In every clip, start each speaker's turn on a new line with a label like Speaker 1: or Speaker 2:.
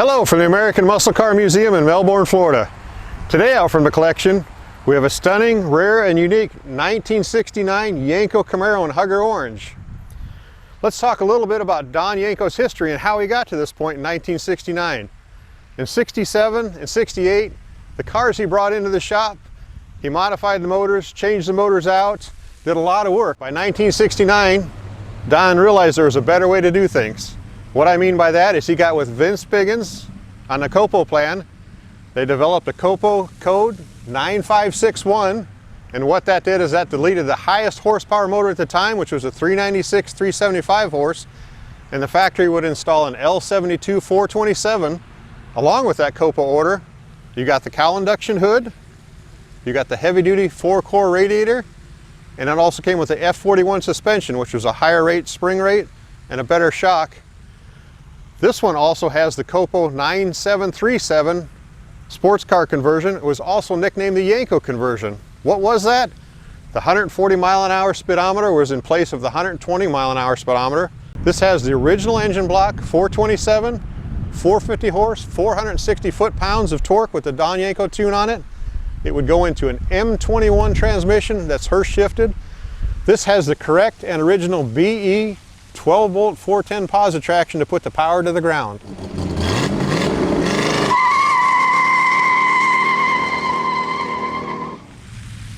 Speaker 1: Hello from the American Muscle Car Museum in Melbourne, Florida. Today out from the collection, we have a stunning, rare, and unique 1969 Yenko Camaro in Hugger Orange. Let's talk a little bit about Don Yenko's history and how he got to this point in 1969. In 67 and 68, the cars he brought into the shop, he modified the motors, changed the motors out, did a lot of work. By 1969, Don realized there was a better way to do things. What I mean by that is he got with Vince Biggins on the Copo plan. They developed a Copo code 9561, and what that did is that deleted the highest horsepower motor at the time, which was a 396 375 horse, and the factory would install an L72 427. Along with that Copo order, you got the cowl induction hood, you got the heavy-duty 4-core radiator, and it also came with the F41 suspension, which was a higher rate spring rate and a better shock. This one also has the Copo 9737 sports car conversion. It was also nicknamed the Yenko conversion. What was that? The 140 mile an hour speedometer was in place of the 120 mile an hour speedometer. This has the original engine block, 427, 450 horse, 460 foot-pounds of torque with the Don Yenko tune on it. It would go into an M21 transmission that's Hurst shifted. This has the correct and original BE 12-volt 410 positive traction to put the power to the ground.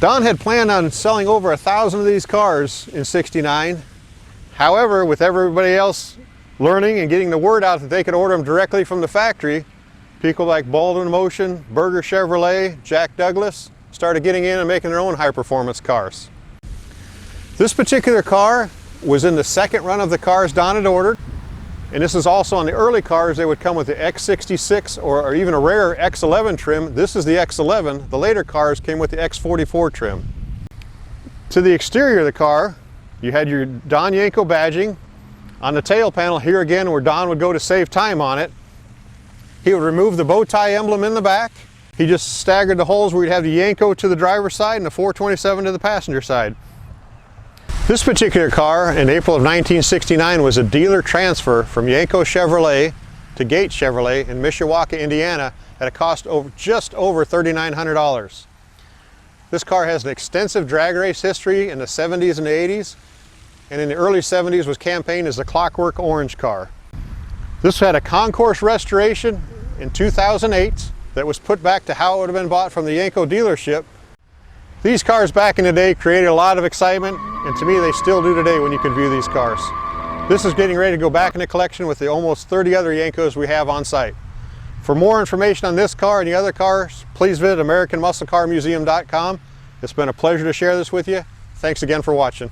Speaker 1: Don had planned on selling over 1,000 of these cars in '69. However, with everybody else learning and getting the word out that they could order them directly from the factory, people like Baldwin Motion, Berger Chevrolet, Jack Douglas started getting in and making their own high-performance cars. This particular car was in the second run of the cars Don had ordered, and this is also on the early cars. They would come with the X66 or even a rare X11 trim. This is the X11. The later cars came with the X44 trim. To the exterior of the car, you had your Don Yenko badging. On the tail panel here again, where Don would go to save time on it, he would remove the bow tie emblem in the back. He just staggered the holes where you'd have the Yenko to the driver's side and the 427 to the passenger side. This particular car in April of 1969 was a dealer transfer from Yenko Chevrolet to Gates Chevrolet in Mishawaka, Indiana at a cost of just over $3,900. This car has an extensive drag race history in the 70s and the 80s, and in the early 70s was campaigned as a Clockwork Orange car. This had a concourse restoration in 2008 that was put back to how it would have been bought from the Yenko dealership. These cars back in the day created a lot of excitement, and to me they still do today when you can view these cars. This is getting ready to go back in the collection with the almost 30 other Yenkos we have on site. For more information on this car and the other cars, please visit AmericanMuscleCarMuseum.com. It's been a pleasure to share this with you. Thanks again for watching.